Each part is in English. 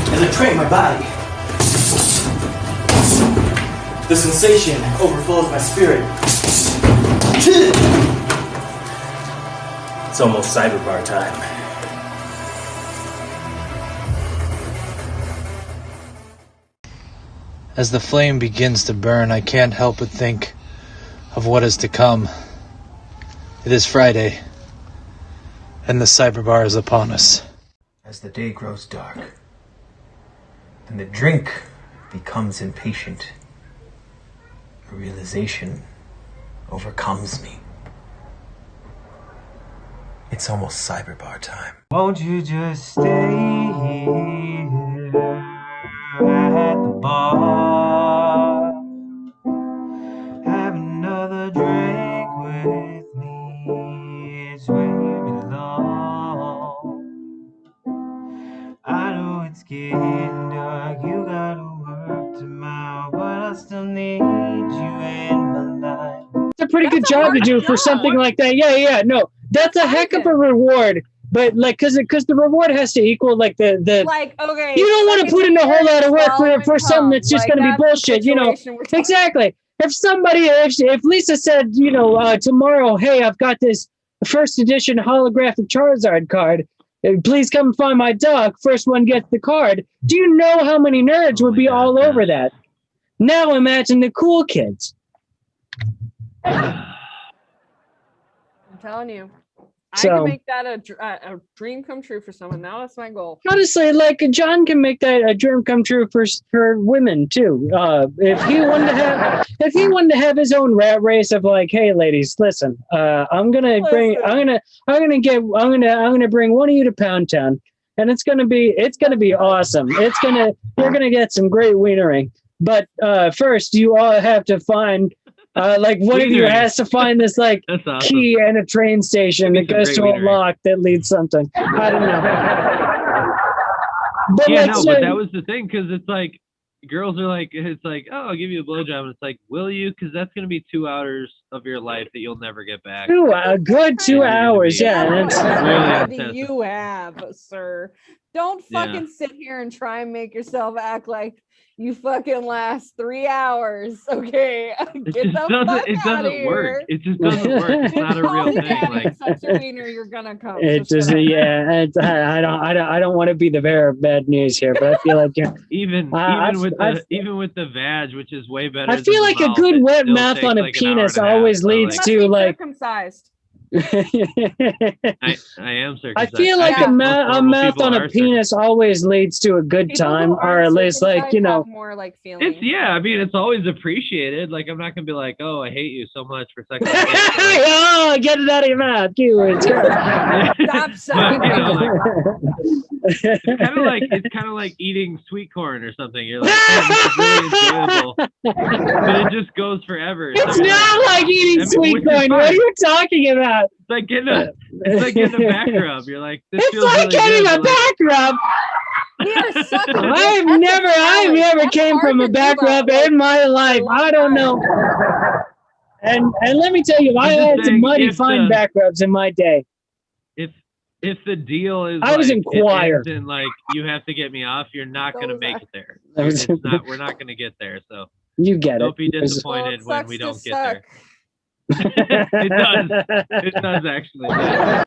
As I train my body, the sensation overflows my spirit. It's almost cyberbar time. As the flame begins to burn, I can't help but think of what is to come. It is Friday, and the cyberbar is upon us. As the day grows dark, and the drink becomes impatient, a realization overcomes me. It's almost cyberbar time. Won't you just stay here at the bar? Have another drink with me. It's where you belong. I know it's getting dark. You gotta work tomorrow, but I still need you in my life. It's a pretty good job to do for something like that. Yeah. No, that's a heck of a reward. But like, because the reward has to equal like the like, okay, you don't want to put in a whole lot of work for something that's just going to be bullshit, you know. Exactly. If Lisa said, you know, tomorrow, hey, I've got this first edition holographic Charizard card. Please come find my dog. First one gets the card. Do you know how many nerds would be all over that? Now imagine the cool kids. I'm telling you. I So- can make that a dream come true for someone. Now that's my goal. Honestly, like John can make that a dream come true for women too. If he wanted to have his own rat race of like, hey ladies, listen, I'm gonna bring one of you to Pound Town, and it's gonna be awesome. You're gonna get some great wienering. But first, you all have to find. Like one of you has to find this like awesome. key in a train station that goes to a lock that leads something. I don't know. But Yeah, like, no, so- but that was the thing, because it's like girls are like, it's like, oh, I'll give you a blowjob, and it's like, will you? Because that's gonna be 2 hours of your life that you'll never get back. a good 2 hours, yeah. That's, What intense. do you have, sir? Don't fucking sit here and try and make yourself act like you fucking last 3 hours. Okay, get the fuck It out of doesn't here. work. It just doesn't work. It's not a real thing. Like, such a wiener, you're gonna come. it So just, shut up. yeah. I don't want to be the bearer of bad news here, but I feel like even I've- with the vag, which is way better. I feel than like the a mouth, good it wet still mouth takes on a like an hour and penis a half, always so, leads Must to be like. circumcised. I am circumcised. I feel like think a most normal mouth people on a are penis always leads to a good People who time, or aren't at least like, circumcised you know. have more like feeling. It's I mean, it's always appreciated. Like, I'm not gonna be like, oh, I hate you so much for second. Oh, get it out of your mouth. It's Stop saying But, you know, that. it's kind of like eating sweet corn or something. You're like, oh, this is really enjoyable, but it just goes forever. It's So, not like eating sweet which is corn. What are fine. you talking about? It's like getting a back rub. You're like, this It's feels like really getting good, a but, like, back rub. We are sucking. I've That's never a challenge. That's came hard from to a do back that, rub like, in my life. I don't know. And let me tell you, I I'm just had some saying, mighty if fine the- back rubs in my day. if the deal is I was like, in choir. it ends in like you have to get me off, you're not So gonna was make I. it there. I was- It's not. We're not gonna get there. So You get don't it. be There's- disappointed Well, when we it don't sucks get to there. suck. It does. It does actually. Yeah.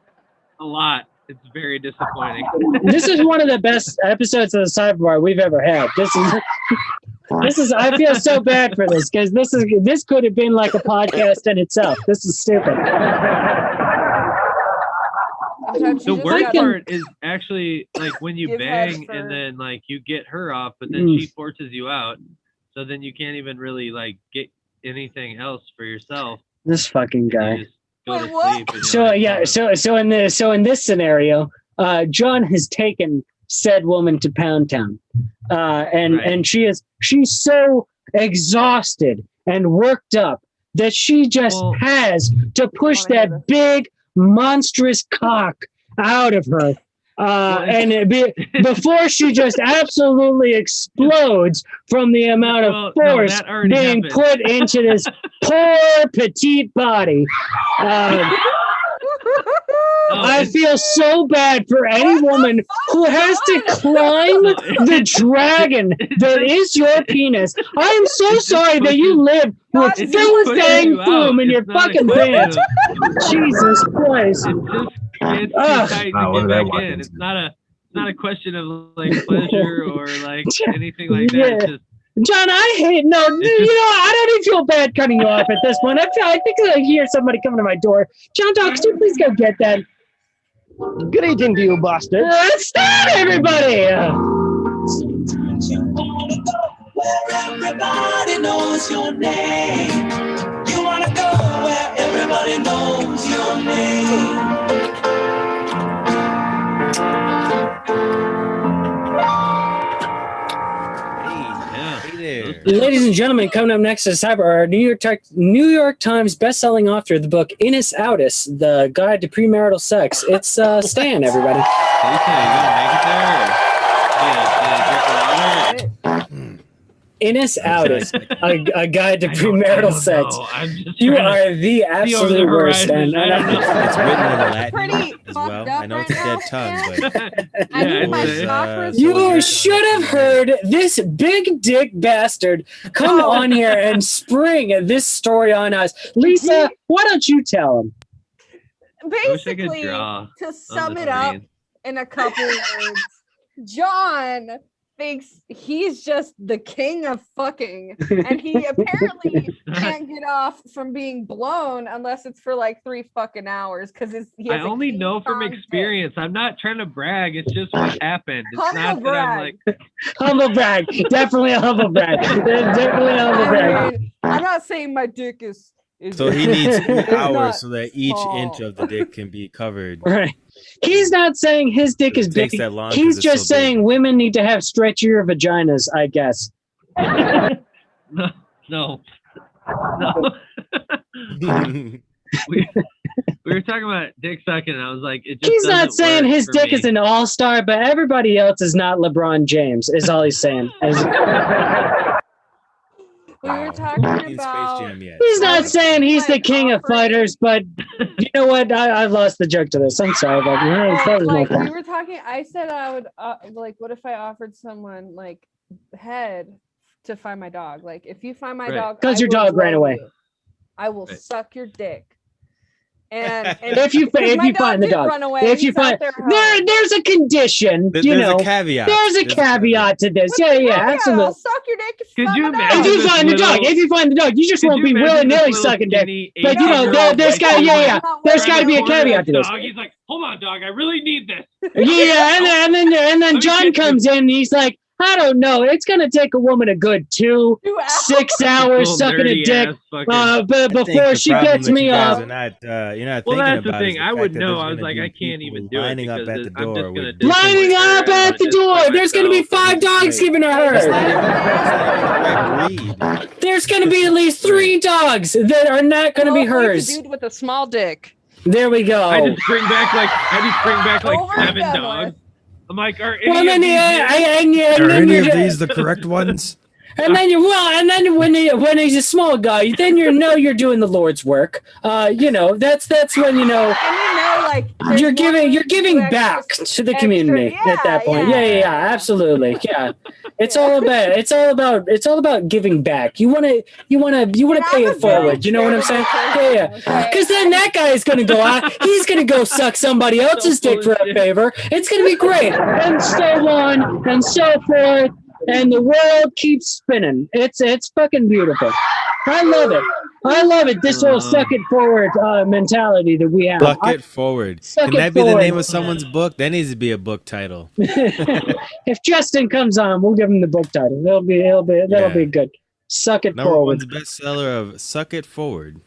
A lot. It's very disappointing. This is one of the best episodes of the Cyberbar we've ever had. This is. I feel so bad for this because this could have been like a podcast in itself. This is stupid. Sometimes you The just worst gotta- part is actually like when you Give heads bang for- and then like you get her off, but then she forces you out, so then you can't even really like get anything else for yourself. This fucking guy. You just go Wait, to what? sleep. And you're So like, yeah, "Oh, so in this scenario, John has taken said woman to Pound Town, and she's so exhausted and worked up that she just Well- has to push wanna hear that big monstrous cock out of her. And before she just absolutely explodes from the amount of Well, no, force that already being happened. put into this poor petite body. I feel so bad for any woman who has to climb the dragon that is your penis. I am so sorry that you live with It's just Phil pushing Fang you out. Boom in your It's not a fucking question pants. of- Jesus Christ. It just gets too Ugh. tight Wow, to what get did I back walk in. into? It's not a question of like pleasure or like anything like that. Yeah. It's just John, I hate no. It's just- You know, I don't even feel bad cutting you off at this point. I think I hear somebody coming to my door. John, Dog, could you please go get that? Good evening to you, bastards. Let's start, everybody. Everybody knows your name. You wanna go where everybody knows your name. yeah. Hey there. Ladies and gentlemen, coming up next is our New York Times best-selling author of the book Innis Audis, The Guide to Premarital Sex. It's Stan, everybody. Lisa, you gonna make it there? Or, drink water? Innis Audis, a Guide to I Premarital don't Sex. know. I'm just You trying to are the see over absolute the worst, horizon. Stan. I don't know. It's written in Latin Pretty as fucked well. up I know right it's a dead now, tongue, Stan. but I need Yeah, my it's, chakras. You should have heard this big dick bastard come on here and spring this story on us. Lisa, why don't you tell him? wish I could Basically, draw to sum the it up screen. in a couple words, John thinks he's just the king of fucking, and he apparently can't get off from being blown unless it's for like 3 fucking hours because he I has a only King know from Kong dick. experience. I'm not trying to brag. It's just what happened. It's Humble not that I'm like, brag. Humble brag. Definitely a humble brag. Definitely a humble brag. I mean, I'm not saying my dick is so he needs 3 not hours so that each small. inch of the dick can be covered. Right. He's not saying his dick is It takes big. that long 'cause He's it's just so big. saying women need to have stretchier vaginas, I guess. no, no. we were talking about dick sucking, and I was like, it just He's not doesn't saying work his for dick me. is an all-star, but everybody else is not LeBron James, is all he's saying. We were talking Ain't Space about Jam yet. He's not Oh, saying he's the like king of offering- fighters, but you know what? I lost the joke to this. I'm sorry, but that was my like fault. we were talking. I said I would like, what if I offered someone like head to find my dog? Like, if you find my Right. dog, 'Cause I your will dog ran love away. you. I will Right. suck your dick. And If you 'cause my find the did dog, run away. if you He's out find there home. there's a condition, you There's know. a caveat. There's a caveat to this. Yeah, yeah, I'll absolutely. suck your dick. Could suck you my dog. imagine If you this find the dog, little- if you find the dog, you just Could won't you be imagine willy this nilly little sucking dick. skinny But you know, 18-year-old there's white got boy yeah. There's trying got to to be a corner caveat to his this. dog? He's like, hold on, dog. I really need this. Yeah, and then Let me John get comes in and he's like, I don't know. It's gonna take a woman a good 2-6 hours Little sucking a dirty dick ass fucking- but I think before the she problem gets that me you guys off. are not, you're not Well, thinking that's the about thing. is the I fact would that know. there's I was gonna like, be I can't people even do it lining up because at the I'm just door gonna with disappoint Lining her. up I'm at gonna the door. disappoint There's gonna be myself. 5 dogs giving her That's her. not even the right breed. There's gonna be at least 3 dogs that are not gonna be hers. Dude with a small dick. There we go. I just bring back like 7 done dogs. I'm like, are any Well, of then, these yours? Are any of these the correct ones? And then when he's a small guy, then you know you're doing the Lord's work. You know that's when you know And you know, like there's you're giving extra- back to the extra- community at that point. Yeah, absolutely. Yeah, it's all about giving back. You wanna And pay I'm it a forward. very You know what I'm saying? charitable Yeah. person, okay? Because then that guy's gonna go out. He's gonna go suck somebody else's dick for a favor. It's gonna be great, and so on and so forth. And the world keeps spinning. It's fucking beautiful. I love it. I love it. This whole suck it forward mentality that we have. Suck it forward. Suck Can it that be the forward. name of someone's book? That needs to be a book title. If Justin comes on, we'll give him the book title. That'll be good. Suck it Number forward. one's bestseller of Suck It Forward.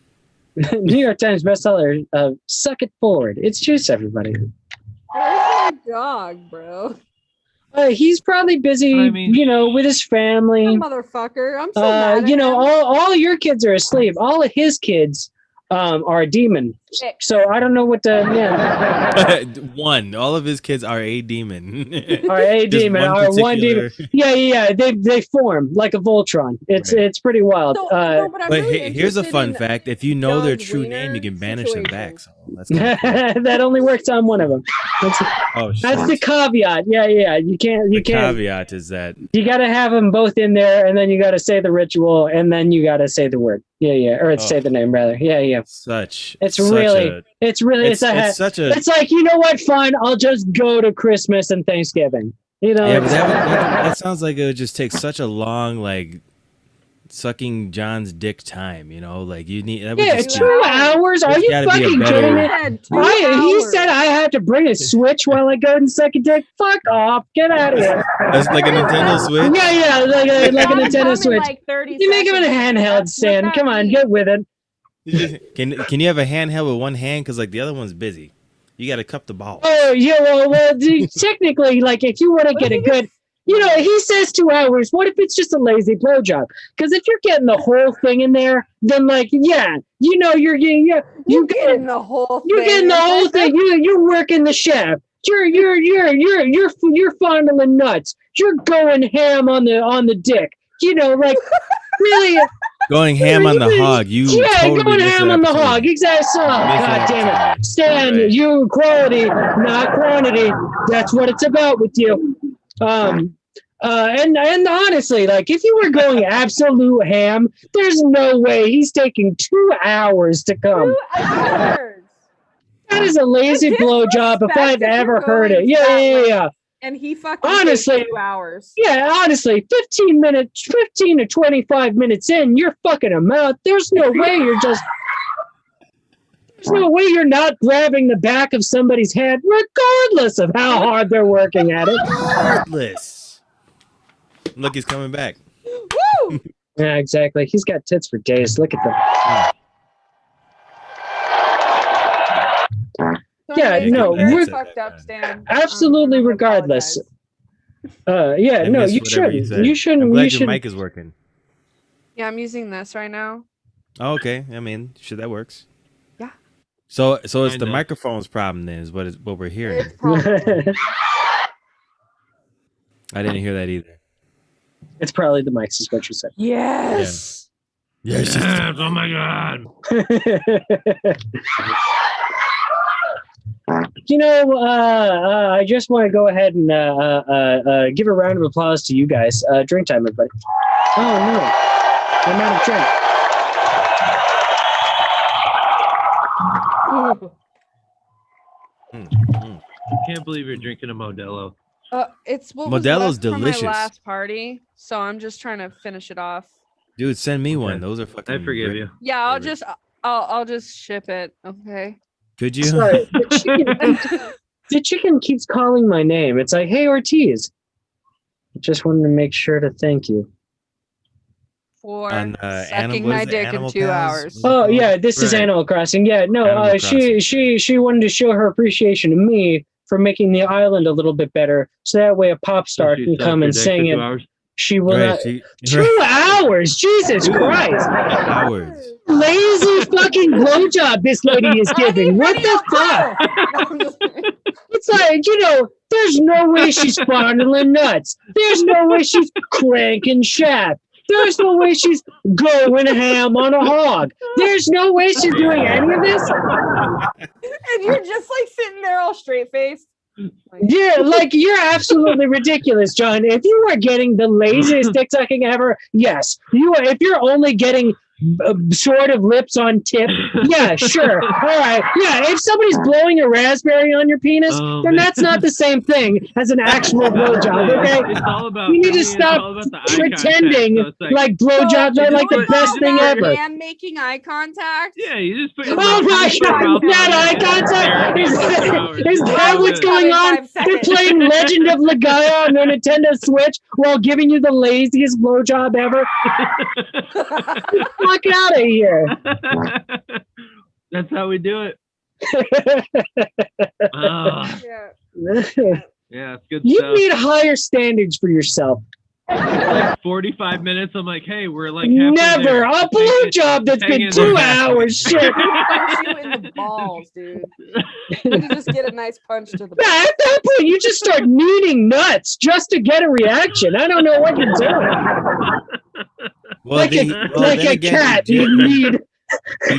New York Times bestseller of Suck It Forward. It's juice, everybody. Where's my dog, bro? He's probably busy, I mean- with his family. Motherfucker. I'm so mad at him. all your kids are asleep. All of his kids are demon So I don't know what the One. All of his kids are a demon. Or a Just demon, one or one demon. particular- Yeah. They form like a Voltron. It's pretty wild. So, no, but I'm But really here's a interested fun in fact: if you know their John's true name, you wiener can banish them back. So situation. that's kinda cool. That only works on one of them. Oh shit. That's the caveat. Yeah. You can't. The caveat is that You got to have them both in there, and then you got to say the ritual, and then you got to say the word. Yeah. Or say the name rather. Yeah. such. It's such really, a- it's really, it's such a. It's like, you know what? Fine, I'll just go to Christmas and Thanksgiving. You know. Yeah, but that sounds like it would just take such a long like sucking John's dick time. You know, like you need. That would Yeah, just be- 2 hours. Are there's you gotta be a fucking better- kidding me? Had 2 He hours. said I had to bring a Switch while I go and suck a dick. Fuck off! Get out of here. That's like a Nintendo Switch. Yeah, like a Gotta come Nintendo in Switch. like 30 You make him in a seconds. handheld, That's what Stan. that Come on, means. get with it. Can you have a handheld with one hand? Because like the other one's busy. You got to cup the ball. Oh yeah, well, dude, technically, like if you want to get a good, you know, he says 2 hours. What if it's just a lazy blowjob? Because if you're getting the whole thing in there, then like, yeah, you know, you're getting the whole thing. You're getting the whole thing. You're working the shaft. You're fondling nuts. You're going ham on the dick. You know, like really. Going ham on the hog. You totally going missed ham that on the episode. hog. Exactly. Oh, God damn it, Stan, you quality, not quantity. That's what it's about with you. And honestly, like if you were going absolute ham, there's no way he's taking 2 hours to come. 2 hours. That is a lazy blowjob if I've ever heard it. Yeah. And he fucking Honestly, takes 2 hours. Yeah, honestly, 15 to 25 minutes in, you're fucking him out. There's no way there's no way you're not grabbing the back of somebody's head, regardless of how hard they're working at it. Regardless. Look, he's coming back. Woo! Yeah, exactly. He's got tits for days. Look at them. Yeah, no, Very fucked up, Stan. absolutely regardless. Yeah, I no, missed you whatever shouldn't. said. You shouldn't. I'm glad You your should. mic is working. Yeah, I'm using this right now. Oh, okay. I mean, sure that works. Yeah. So it's the Kinda. microphone's problem then, is what we're hearing. It's probably. I didn't hear that either. It's probably the mics, is what you said. Yes. Yes. Oh my god. You know, I just want to go ahead and give a round of applause to you guys. Drink time, everybody. Oh no, I'm out of drink. I can't believe you're drinking a Modelo. It's what was Modelo's left from delicious. my last party, so I'm just trying to finish it off. Dude, send me one. Those are fucking. I forgive you. Yeah, I'll just ship it. Okay. Could you? Sorry, the chicken keeps calling my name. It's like, hey, Ortiz. I just wanted to make sure to thank you. For On, sucking what my is it, dick in Animal 2 Pals? hours. Oh yeah, this is Right. Animal Crossing. Yeah, no, Animal she wanted to show her appreciation to me for making the island a little bit better, so that way a pop star You can sucked come your and dick for sing 2 it. hours? She will Right, not. she- 2 hours, Jesus Christ! Hours. Lazy fucking blowjob this lady is giving. What the fuck? It's like, you know, there's no way she's fondling nuts. There's no way she's cranking shaft. There's no way she's going ham on a hog. There's no way she's doing any of this. And you're just like sitting there all straight faced. Yeah, like you're absolutely ridiculous, John. If you are getting the laziest dick sucking ever, yes. You are, if you're only getting sort of lips on tip, yeah, sure. All right. Yeah, if somebody's blowing a raspberry on your penis, then that's not the same thing as an actual blowjob, okay? It's all about. You need to for me, it's stop all about the eye contact, pretending so it's like blowjobs are like the best thing ever. And making eye contact. Yeah, you just put your Oh mouth- my you put your God! mouth Not on eye it and contact. stare at it for 2 hours. Is that what's going on? They're playing Legend of Legaia on their Nintendo Switch while giving you the laziest blowjob ever. Fuck out of here! That's how we do it. Yeah, it's good You stuff. need higher standards for yourself. Like 45 minutes. I'm like, hey, we're like halfway Never there. a blowjob that's Hang been in 2 there. hours. Shit. You in the balls, dude. You just get a nice punch to the Yeah, balls. at that point, you just start kneading nuts just to get a reaction. I don't know what you're doing. Well, Like then a again, cat, he you need.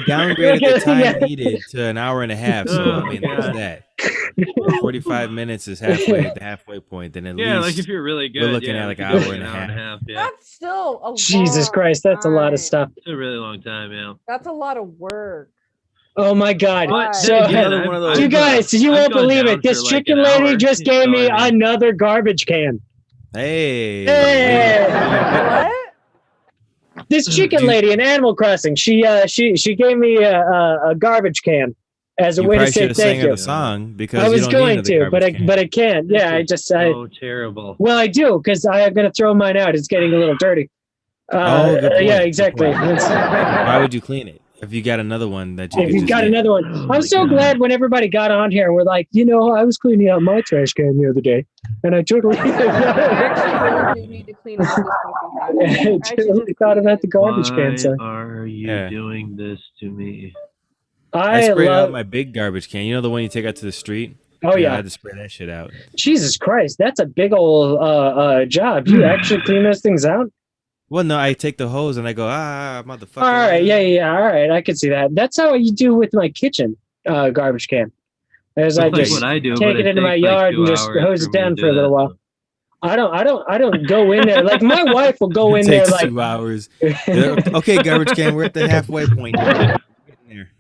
downgraded the time Yeah. needed to an hour and a half. So I mean, there's that. 45 minutes is halfway at the halfway point. Then at Yeah, like least if you're really good, we're looking yeah, at like we an could hour do and a half. Yeah, That's still a Jesus long Christ, that's a lot of time. stuff. it's a really long time, yeah. That's a lot of work. Oh my God. But then So, again, Another one of those. you guys, you I've won't gone believe down it. This for, like, chicken an lady hour, just you gave know me what I mean? another garbage can. Hey. Hey. What? This chicken lady in Animal Crossing, she gave me a garbage can as a You way to probably say should have sang thank her you. the song because I you was don't going need to, another but garbage can. I can't. Yeah, I just So terrible. well, I do because I'm gonna throw mine out. It's getting a little dirty. Oh, good point, Yeah, good exactly. point. It's- Why would you clean it if you got another one that you If could you just got get? another one, I'm so glad when everybody got on here and we're like, you know, I was cleaning out my trash can the other day, and I totally, Actually, we need to clean up this fucking I time. totally thought about the garbage can. Why So are you Yeah. doing this to me? I I sprayed out love. my big garbage can. You know the one you take out to the street? Oh I yeah, had to spray that shit out. Jesus Christ, that's a big old job. You actually clean those things out? Well, no, I take the hose and I go, motherfucker. All right, yeah. All right, I can see that. That's how you do with my kitchen garbage can. As I That's like just what I do, take but it into my takes, like, yard 2 and just hours hose for it me to down do for a little that, while. so. I don't go in there. Like my wife will go in It there takes like 2 hours. Okay, garbage can, we're at the halfway point. Getting there.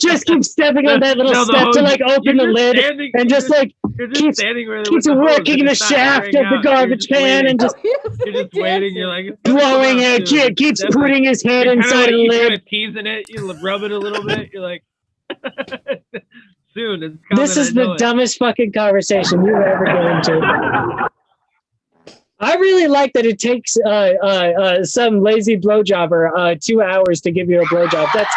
just keep stepping on that little No, the step to hose- like open the you're just lid standing- and just like You're just keeps standing right there keeps with the hose working and the it's not shaft airing of the out. You're garbage just can waiting. and just You're just waiting. You're like, it's gonna blowing come out it. soon. Keeps That's putting his head you're kinda inside like, the you lid. kind of teasing it. You rub it a little bit. You're like, soon it's coming. This is I know the it. dumbest fucking conversation you ever go into. I really like that it takes some lazy blowjobber 2 hours to give you a blowjob. That's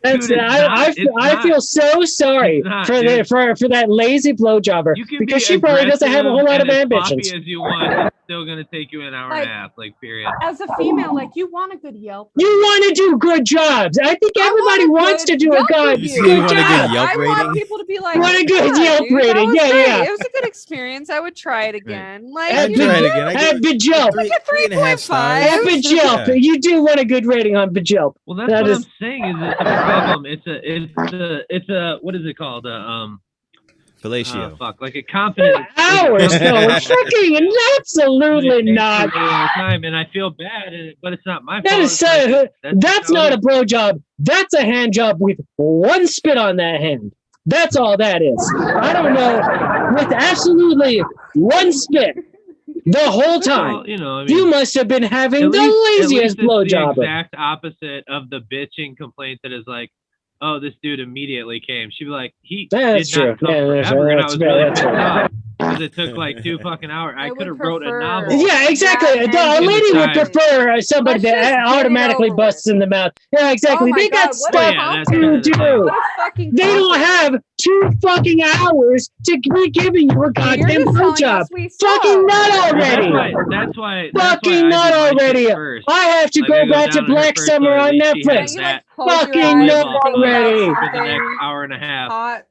Dude, it's not. It's I not. feel so sorry It's not, for dude. for that lazy blowjobber You can because be she probably doesn't have a whole lot of aggressive and as ambitions. sloppy as you want. It's still gonna take you an hour and Like- a half. Like period. As a female, like you want a good Yelp. You want to do good jobs. I think everybody wants to do a good, You see, you good want a good job. Yelp I want rating? people to be like, Want a good "Yeah, Yelp dude, that rating. was Yeah, great. yeah. It was a good experience. I would try it again. Like, I'd you try know, it again. I At give it Bajilp. 3.5 stars. At Bajilp. Yeah. You do want a good rating on Bajilp. Well, that's That what is- I'm saying. Is it's a problem. It's a what is it called? Fellatio. Fuck, like a confident. Hours, no. Fucking absolutely It takes not. a really long time, and I feel bad, but it's not my That fault. is It's so. like, That's how not it a blowjob. That's a hand job with one spit on that hand. That's all that is. I don't know. With absolutely one spit the whole time. Well, you know, I mean, You must have been having at the least laziest it's the blowjob. exact opposite of the bitching complaint that is like, oh, this dude immediately came. She'd be like, he That's did not true. come Yeah, that's forever, true. and I That's was true. really That's pissed true. off because it took like 2 fucking hours. I would could have wrote a prefer- novel. Yeah, exactly. Yeah, A and- lady would time. prefer somebody Let's just that get it automatically over busts in the mouth. Yeah, exactly. Oh my They got God, what a stuff that's to kinda the thing. do. What a fucking They don't compliment. have 2 fucking hours to be giving you a You're goddamn just telling blowjob. us we suck. Fucking nut That's already. why. That's why Fucking I nut did my shit already. first. I have to Like, I go go back to down on her Black first, so Summer at on least she Yeah, has Netflix. you that like close your Fucking eyes nut and think about already. for the something next hour and a half. hot.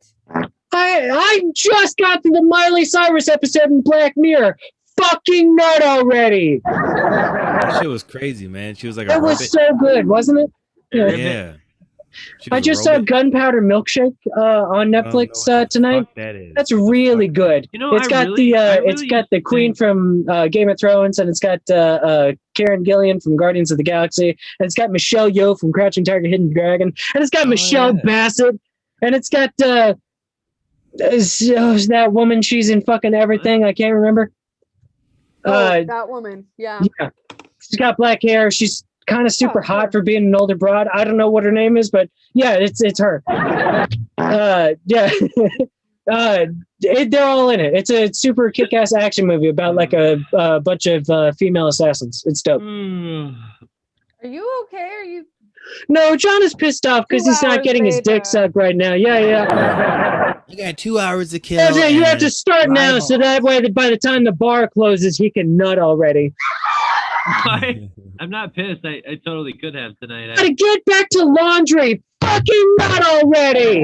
I just got to the Miley Cyrus episode in Black Mirror. Fucking nut already. That shit was crazy, man. She was like a That was rabbit. so good, wasn't it? Yeah. Yeah. She I was a just saw robot. Gunpowder Milkshake on I don't know Netflix what the tonight. fuck that is. That's really good. You know, It's got it's got the Queen from Game of Thrones, and it's got Karen Gillian from Guardians of the Galaxy, and it's got Michelle Yeoh from Crouching Tiger, Hidden Dragon, and it's got Michelle yeah. Bassett, and it's got that woman. She's in fucking everything. I can't remember. Oh, that woman. Yeah. Yeah, she's got black hair. She's kind of super hot for being an older broad. I don't know what her name is, but yeah, it's her. Yeah. They're all in it. It's a super kick-ass action movie about like a bunch of female assassins. It's dope. Are you okay? Are you? No, John is pissed off because 2 he's not hours getting his later. dick sucked right now. Yeah. You got 2 hours to kill. Yeah, you have and to start now, rival. so that way, that by the time the bar closes, he can nut already. I'm not pissed. I totally could have tonight. Gotta get back to laundry. Fucking not already.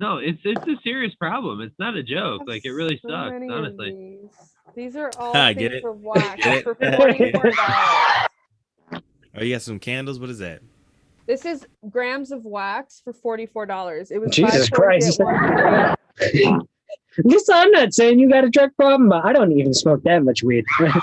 No, it's a serious problem. It's not a joke. Like it really So sucks, many of honestly. These are all Get things it? of wax Get for it? $44. Oh, you got some candles? What is that? This is grams of wax for $44. It was Jesus $5.40 Christ. at Walmart. Listen, I'm not saying you got a drug problem, but I don't even smoke that much weed. Bitch,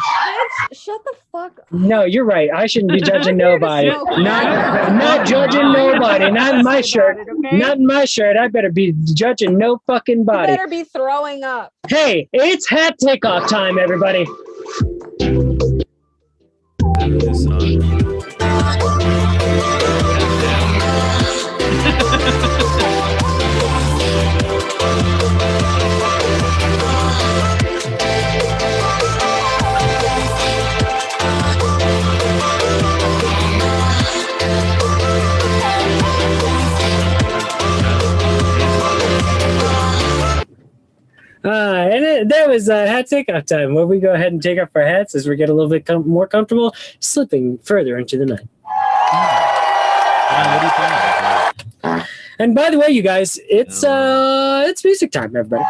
shut the fuck up. No, you're right. I shouldn't be judging I'm here to nobody. smoke. Not judging nobody. Not in my shirt. Okay? Not in my shirt. I better be judging no fucking You body. better be throwing up. Hey, it's hat takeoff time, everybody. This song. That was hat takeoff time, where we go ahead and take off our hats as we get a little bit more comfortable, slipping further into the night. And by the way, you guys, it's music time, everybody.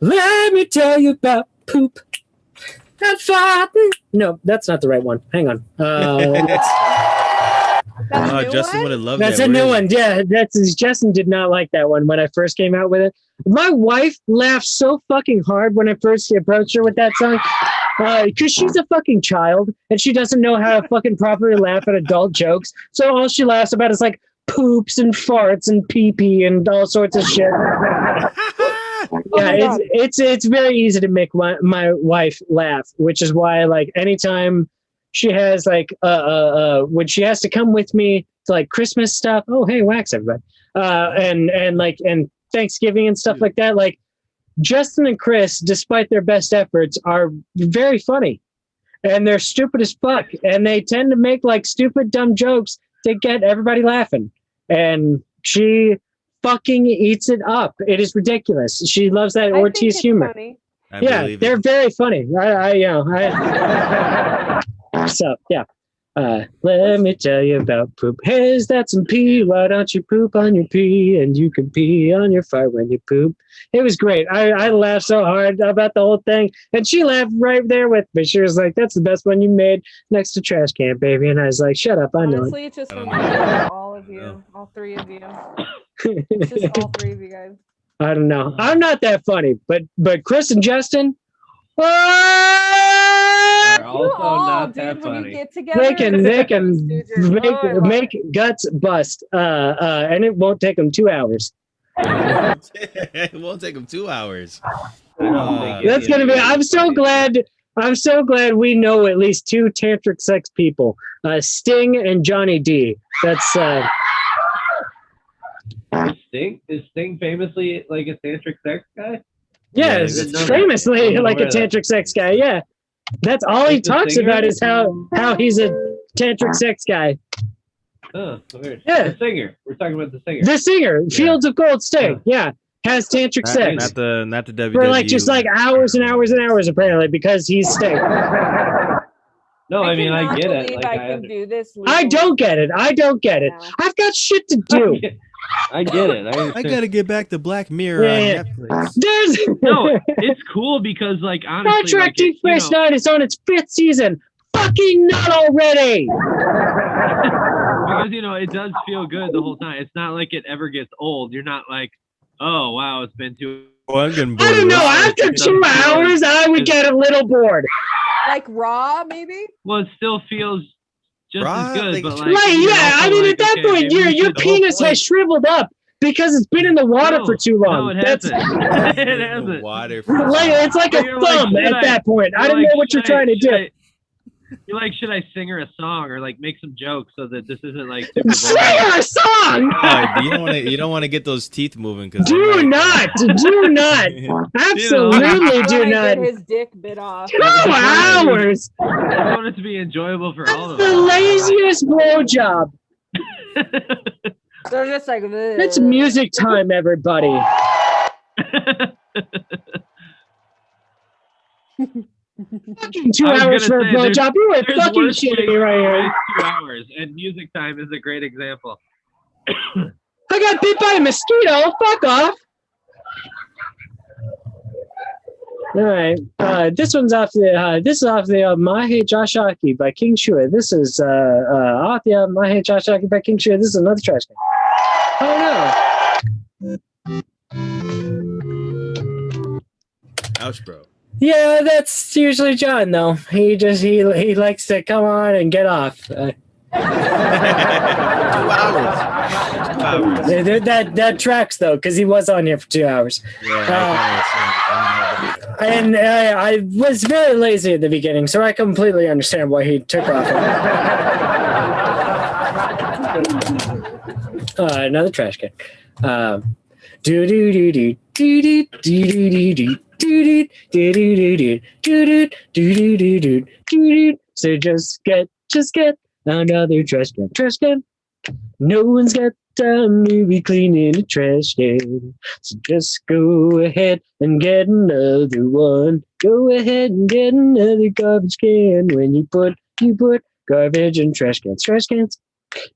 Let me tell you about poop. And farting. No, that's not the right one. Hang on. Justin would have loved That's that. a new one. Yeah, Justin did not like that one when I first came out with it. My wife laughed so fucking hard when I first approached her with that song. Because she's a fucking child and she doesn't know how to fucking properly laugh at adult jokes. So all she laughs about is like poops and farts and pee-pee and all sorts of shit. Yeah, it's very easy to make my wife laugh, which is why like anytime she has like when she has to come with me to like Christmas stuff. Oh, hey, wax everybody. And Thanksgiving and stuff like that. Like Justin and Chris, despite their best efforts, are very funny, and they're stupid as fuck, and they tend to make like stupid, dumb jokes to get everybody laughing. And she fucking eats it up. It is ridiculous. She loves that Ortiz humor. Yeah, they're very funny. So yeah. Let me tell you about poop. Hey, is that some pee? Why don't you poop on your pee? And you can pee on your fart when you poop. It was great. I laughed so hard about the whole thing. And she laughed right there with me. She was like, that's the best one you made next to Trash Can, baby. And I was like, shut up. I know Honestly, it. it's just for all of you, all three of you. It's just all three of you guys. I don't know. I'm not that funny, but Chris and Justin, Also not that When funny. you get together, they can make guts bust, and it won't take them 2 hours. It won't take them 2 hours. That's gonna be. I'm so glad we know at least two tantric sex people, Sting and Johnny D. That's Is Sting famously like a tantric sex guy? yeah, famously like a tantric sex guy. Yeah, that's all he Like the talks singer? about is how he's a tantric sex guy. Oh, weird. Yeah. The singer. We're talking about the singer. The singer, Fields of Gold Sting, yeah, has tantric sex Not the WWE. for like just like hours and hours and hours apparently because he's Sting. No, I mean I cannot get it. believe Like I I, can do this. I don't get it. I don't get it. I've got shit to do. I get it. I gotta get back to Black Mirror Yeah. on Netflix. There's No, it's cool because like honestly, Star Trek like, Deep Space Nine is on its 5th season. Fucking not already. because it does feel good the whole time. It's not like it ever gets old. You're not like, oh wow, it's been too. Oh, I'm getting I bored. don't know. of this. After 2 hours, I would get a little bored. Like Raw, maybe. Well, it still feels just Right, as good, like- but Like, like yeah, I mean, at that okay, point, maybe we your should- penis has shriveled up because it's been in the water for too long. No, it That's hasn't. It hasn't. Water. like it's like a You're like, thumb should at I- that point. I You're don't like, know what you're should I- trying to should do. I- You're like, should I sing her a song or like make some jokes so that this isn't like super Sing boring? a song. Oh, you don't want to get those teeth moving because Do not, absolutely do When I not. get his dick bit off. 2 hours. I want it to be enjoyable for all of The us. laziest blowjob They're just like, It's music time, everybody. Fucking 2 I was hours gonna for a say, blowjob. You were there's fucking worse shitting ways me right to here. waste 2 hours, and music time is a great example. I got bit by a mosquito. Fuck off. All right. This one's off the. This is off the Mahe Joshaki by King Shua. This is off the Mahe Joshaki by King Shua. This is another trash can. Oh no. Ouch, bro. Yeah, that's usually John though. He likes to come on and get off. 2 hours. 2 hours. That tracks though, because he was on here for 2 hours. Yeah, And I was very lazy at the beginning, so I completely understand why he took off. Another trash can. Do do do do do do do do do. So just get another trash can. No one's got time to be cleaning a trash can. So just go ahead and get another one. Go ahead and get another garbage can. When you put garbage in trash cans.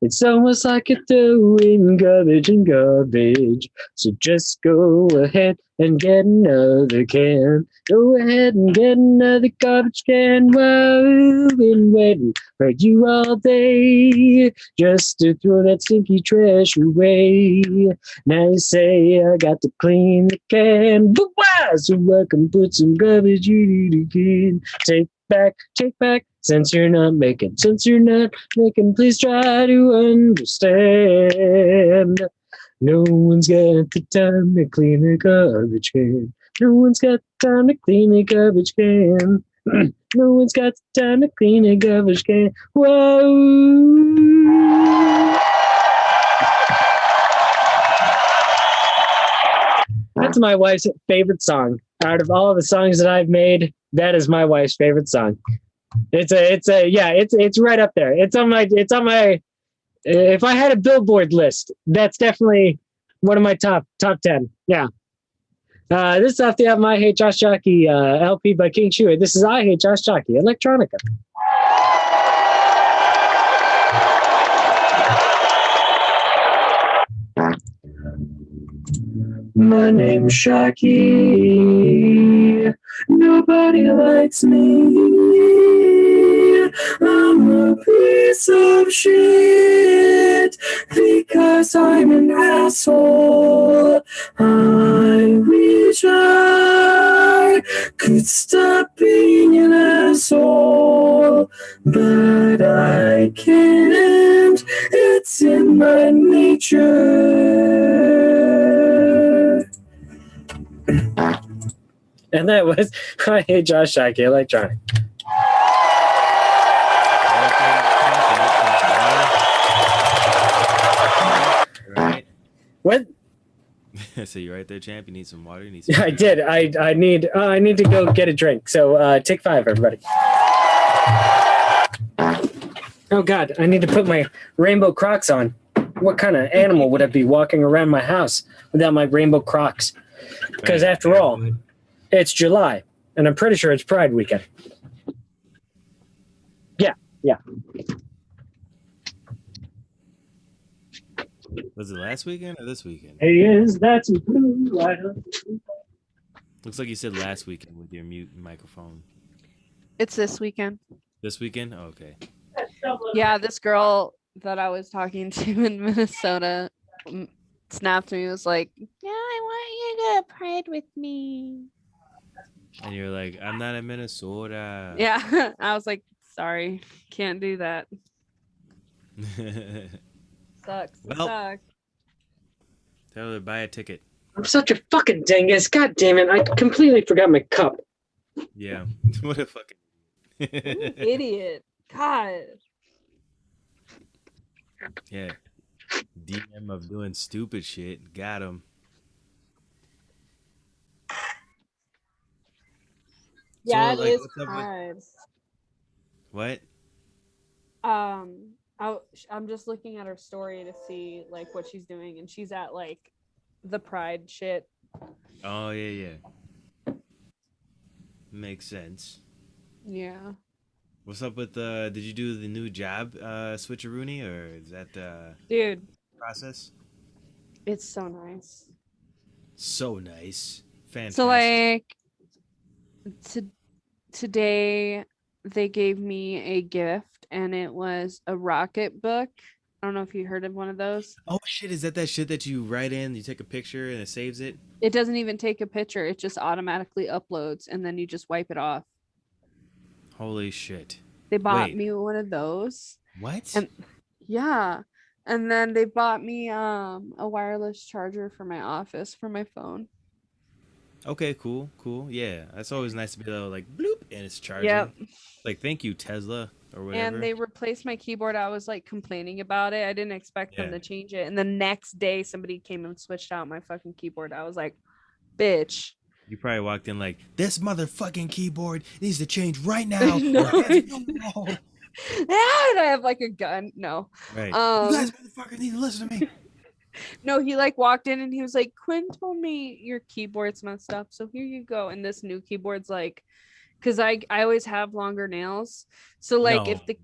It's almost like you're throwing garbage in garbage. So just go ahead and get another can. Go ahead and get another garbage can. Well, I've been waiting for you all day just to throw that stinky trash away. Now you say I got to clean the can, but why? So I can put some garbage in it again. Take back. Since you're not making, please try to understand. No one's got the time to clean a garbage can. No one's got time to clean a garbage can. No one's got the time to clean a garbage can. Whoa. That's my wife's favorite song. Out of all of the songs that I've made, that is my wife's favorite song. It's right up there. It's on my if I had a Billboard list, that's definitely one of my top 10. Yeah. This is off the album I Hate Josh Jockey LP by King Shua. This is I Hate Josh Jockey, Electronica. My name's Shocky. Nobody likes me. I'm a piece of shit because I'm an asshole. I wish I could stop being an asshole, but I can't. It's in my nature. And that was I Hate Josh Shockey, Electronic. Right. What? So you're right there, champ. You need some water. You need Yeah, I did. I need to go get a drink. So take 5, everybody. Oh God, I need to put my rainbow Crocs on. What kind of animal would I be walking around my house without my rainbow Crocs? Because after all, it's July, and I'm pretty sure it's Pride weekend. Yeah. Was it last weekend or this weekend? Is that's blue. Looks like you said last weekend with your mute microphone. It's this weekend. This weekend? Oh, okay. Yeah, this girl that I was talking to in Minnesota snapped me. Was like, "Yeah, I want you to Pride with me." And you're like, I'm not in Minnesota. Yeah, I was like, "Sorry, can't do that." Sucks. Well, Sucks. Tell her to buy a ticket. I'm such a fucking dingus. God damn it! I completely forgot my cup. Yeah. What a fucking Idiot. God. Yeah. DM of doing stupid shit. Got him. Yeah, So, it like, is what's up with- Pride. What? I I'm just looking at her story to see like what she's doing, and she's at like the Pride shit. Oh yeah. Makes sense. Yeah. What's up with did you do the new job switcheroony, or is that the Dude, process? it's so nice. So nice. Fantastic. So like today they gave me a gift, and it was a Rocket book. I don't know if you heard of one of those. Oh shit, is that shit that you write in, you take a picture and it saves it? It doesn't even take a picture. It just automatically uploads, and then you just wipe it off. Holy shit. They bought Wait. me one of those. What? And yeah. And then they bought me a wireless charger for my office for my phone. Okay, cool. Yeah, that's always nice to be able to like bloop and it's charging. Yep. Like thank you Tesla or whatever. And they replaced my keyboard. I was like complaining about it. I didn't expect them to change it. And the next day somebody came and switched out my fucking keyboard. I was like, bitch. You probably walked in like, this motherfucking keyboard needs to change right now. No. No. And I have like a gun. No. Right. You guys motherfuckers need to listen to me. No, he like walked in and he was like, Quinn told me your keyboard's messed up, so here you go. And this new keyboard's like, because I always have longer nails, so like if the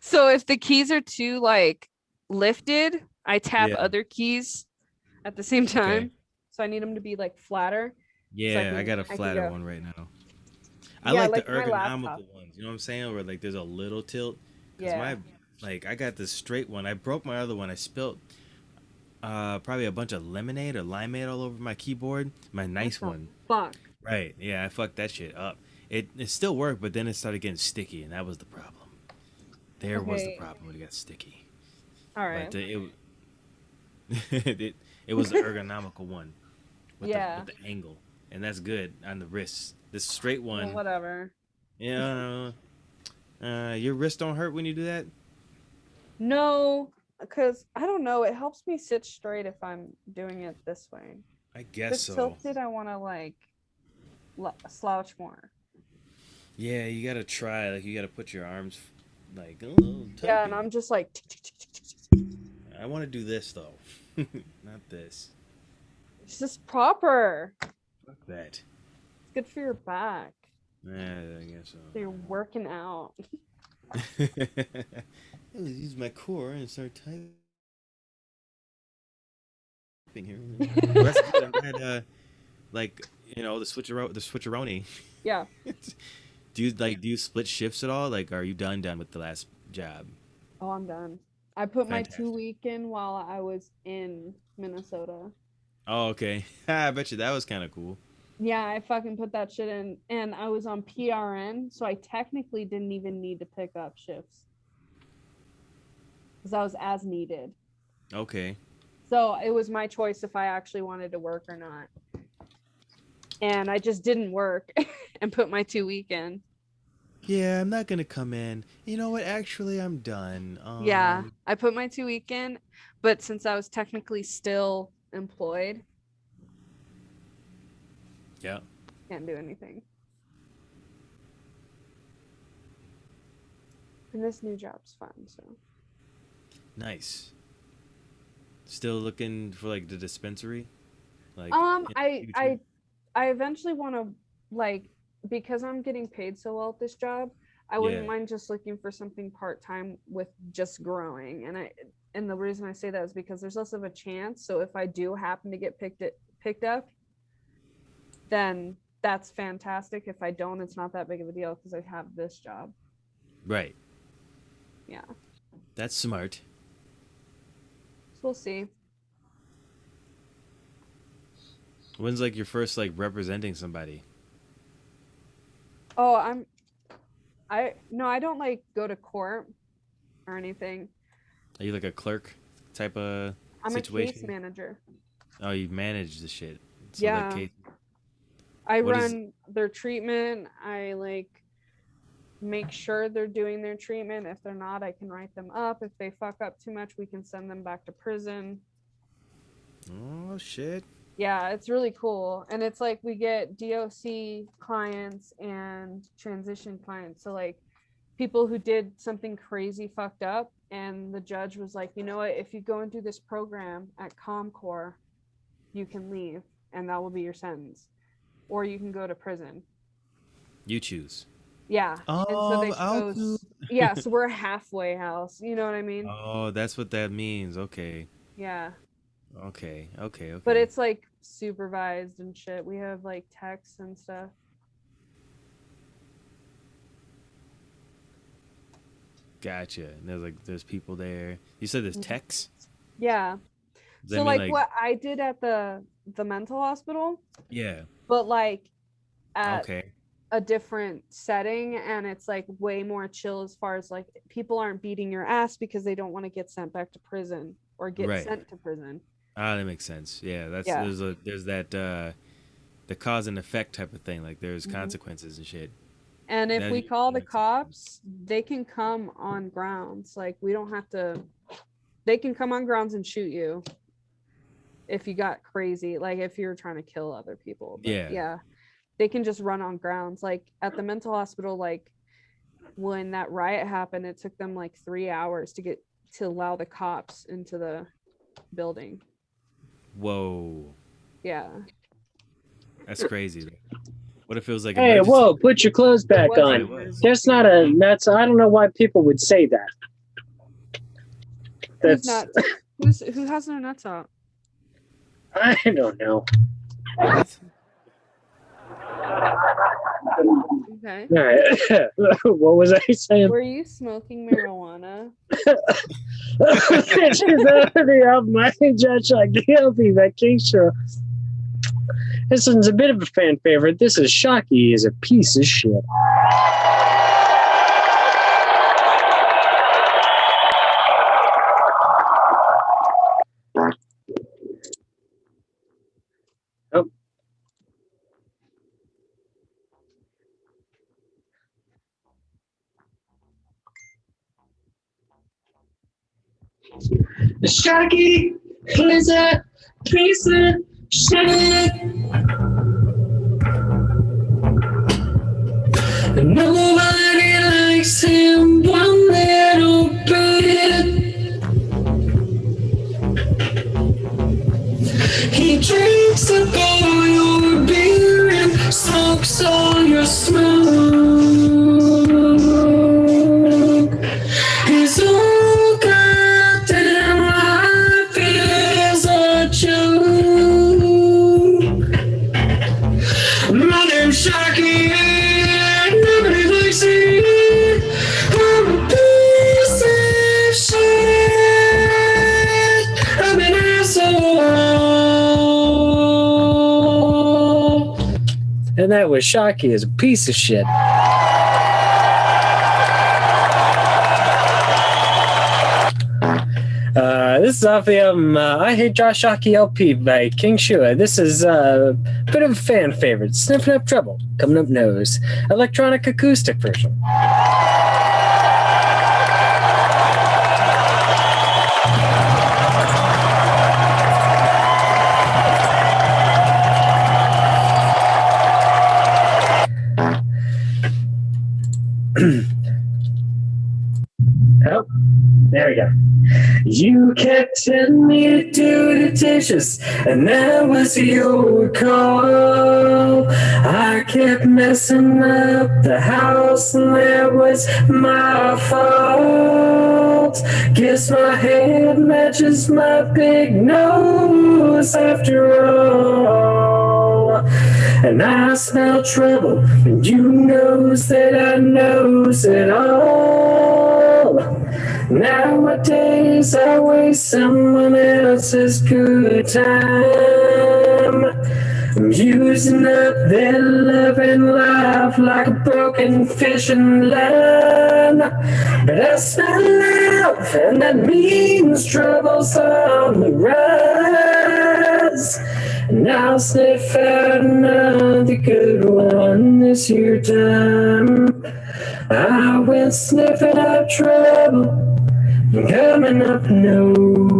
so if the keys are too like lifted, I tap other keys at the same time. Okay. So I need them to be like flatter. Yeah, so I got a flatter go. one right now. I Yeah, like the like my laptop. ergonomical ones. You know what I'm saying? Where like there's a little tilt. Yeah. I got this straight one. I broke my other one. I spilled probably a bunch of lemonade or limeade all over my keyboard. My nice one. Fuck. Right. Yeah, I fucked that shit up. It still worked, but then it started getting sticky, and that was the problem. There was the problem when it got sticky. All right. But it was the ergonomical one with, Yeah. with the angle, and that's good on the wrists. This straight one. Well, whatever. Yeah. Your wrist don't hurt when you do that? No, because I don't know. It helps me sit straight if I'm doing it this way. I guess This so. tilted, I want to like slouch more. Yeah, you gotta try. Like you gotta put your arms like Yeah, and I'm just like. I want to do this though, not this. It's just proper. Fuck that. It's good for your back. Yeah, I guess so. So you're working out. Let's use my core and start typing here. Well, that's good. I'm glad, like the switcheroni. Yeah. Do you split shifts at all? Like, are you done with the last job? Oh, I'm done. I put Fantastic. my 2-week in while I was in Minnesota. Oh, okay. I bet you that was kind of cool. Yeah, I fucking put that shit in, and I was on PRN, so I technically didn't even need to pick up shifts because I was as needed. Okay. So it was my choice if I actually wanted to work or not. And I just didn't work and put my 2-week in. Yeah, I'm not gonna come in. You know what? Actually, I'm done. Yeah, I put my 2-week in, but since I was technically still employed, yeah, can't do anything. And this new job's fun, so. Nice. Still looking for like the dispensary? Like I eventually want to, like, because I'm getting paid so well at this job, I wouldn't mind just looking for something part-time with just growing. And the reason I say that is because there's less of a chance. So if I do happen to get picked up, then that's fantastic. If I don't, it's not that big of a deal because I have this job. Right. Yeah. That's smart. So we'll see. When's like your first like representing somebody? Oh, I don't like go to court or anything. Are you like a clerk type of I'm situation? a case manager. Oh, you manage the shit. So Yeah. Like I run their treatment. I like make sure they're doing their treatment. If they're not, I can write them up. If they fuck up too much, we can send them back to prison. Oh shit. Yeah, it's really cool. And it's like we get DOC clients and transition clients. So like people who did something crazy fucked up, and the judge was like, you know what, if you go and do this program at ComCore, you can leave and that will be your sentence, or you can go to prison. You choose. Yeah. And so they I'll chose, yeah, so we're a halfway house, you know what I mean? Oh, that's what that means. Okay. Yeah. Okay. But it's like supervised and shit. We have like texts and stuff. Gotcha. And there's people there. You said there's techs? Yeah. Does that So mean, like what I did at the mental hospital, Yeah. but like at Okay. a different setting, and it's like way more chill as far as like people aren't beating your ass because they don't want to get sent back to prison or get Right. sent to prison. Ah, that makes sense. Yeah, that's Yeah. there's that the cause and effect type of thing. Like there's Mhm. consequences and shit. And if That- we call the cops, they can come on grounds. Like we don't have to, they can come on grounds and shoot you if you got crazy, like if you're trying to kill other people. But Yeah. they can just run on grounds. Like at the mental hospital, like when that riot happened, it took them like 3 hours to allow the cops into the building. Whoa, Yeah. that's crazy. What if it was like Hey, emergency? whoa, put your clothes back What? on. That's not a, that's, I don't know why people would say that. Who's That's, not, who has their nuts out? I don't know. What? Okay. All right. What was I saying? Were you smoking marijuana? She's already off my judge like guilty vacation. This one's a bit of a fan favorite. This is Shocky is a piece of shit. Oh. Shocky is a piece of shit. Nobody likes him one little bit. He drinks up all your beer and smokes all your smoke. His whole goddamn life is a joke. My name's Shocky, and nobody likes it. I'm a piece of shit. I'm an asshole. And that was Shocky is a piece of shit. This is off the album I Hate Josh Shocky LP by King Shua. This is a bit of a fan favorite. Sniffing Up Trouble, Coming Up Nose. Electronic acoustic version. Oh, there we go. You kept telling me to do the dishes, and that was your call. I kept messing up the house, and that was my fault. Guess my head matches my big nose after all. And I smell trouble, and you knows that I knows it all. Nowadays I waste someone else's good time. I'm using up their love and life like a broken fishing line. But I smell love, and that means trouble's on the rise. And I'll sniff out another good one this here time. I went sniffing out trouble, coming up nose.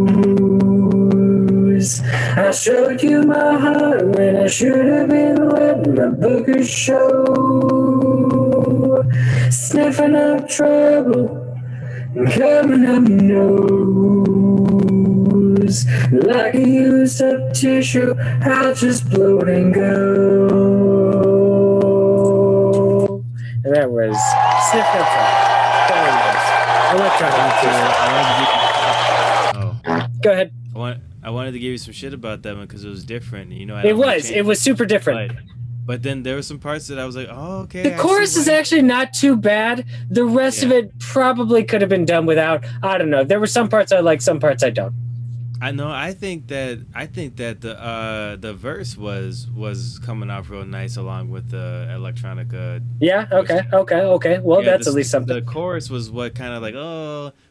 I showed you my heart when I should have been letting my boogers show. sniffing up trouble, coming up my nose. Like a used up tissue, I'll just blow it and go. And that was Sniff Up Electronic. Go ahead. I wanted to give you some shit about that one because it was different. You know, It was super different. But then there were some parts that I was like, oh, okay. The chorus is actually not too bad. The rest of it probably could have been done without. I don't know. There were some parts I like, some parts I don't. I know. I think that the verse was coming off real nice along with the electronica. Yeah. Okay. Well, that's at least something. The chorus was what kind of like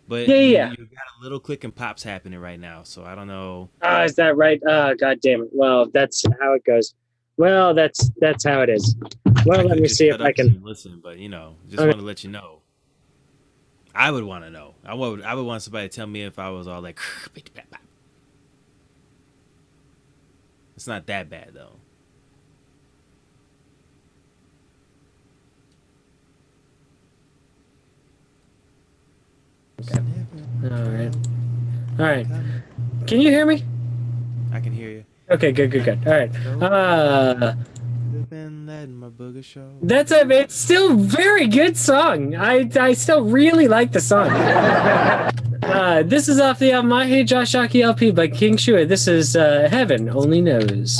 but yeah. You got a little click and pops happening right now, so I don't know. Is that right? God damn it. Well, that's how it goes. Well, that's how it is. Well, let me see if I can listen. But just want to let you know. I would want to know. I would want somebody to tell me if I was all like. It's not that bad though. Okay. All right. Can you hear me? I can hear you. Okay, good. All right. That's it's still a very good song. I still really like the song. This is off the album I Hate Josh Hockey LP by King Shua. This is Heaven Only Knows.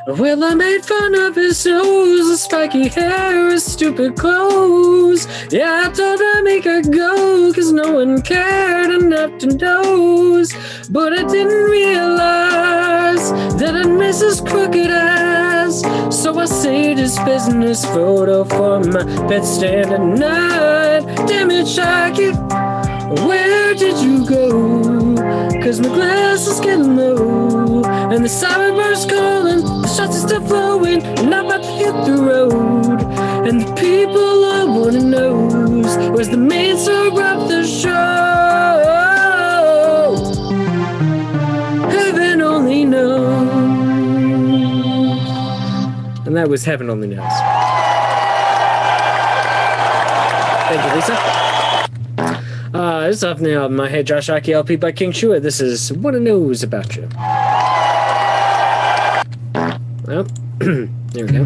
Well, I made fun of his nose, his spiky hair, his stupid clothes. Yeah, I told him he could go, cause no one cared enough to nose. But I didn't realize that I'd miss his crooked ass. So I saved his business photo for my bedstand at night. Damn it, Shocky, where did you go? Cause my glass is getting low, and the cyberbird's calling, the shots are still flowing, and I'm about to hit the road. And the people I wanna know was the main star of the show. Heaven only knows. And that was Heaven Only Knows. Thank you, Lisa. This is off the album I Hate Josh Hockey LP by King Shua. This is What It Knows About You. Well, there we go.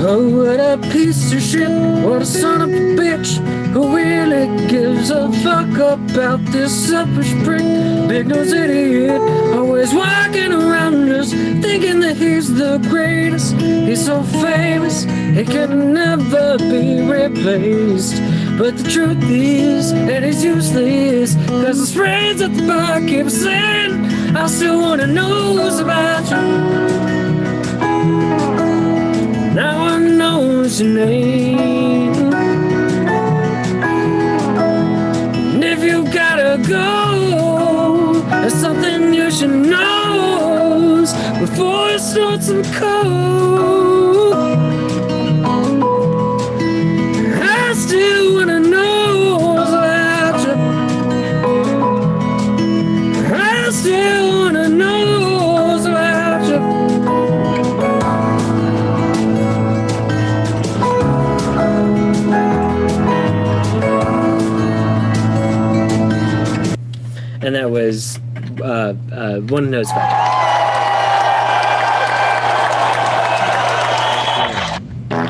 Oh, what a piece of shit, what a son of a bitch, who really gives a fuck about this selfish prick, big nose idiot, always walking around us, thinking that he's the greatest, he's so famous, he can never be replaced, but the truth is, that he's useless, cause his friends at the bar keep saying, I still wanna know about you. Now I know your name. And if you gotta go, there's something you should know before it starts to cold. I still wanna know about you. I still wanna know about you. And that was One Knows About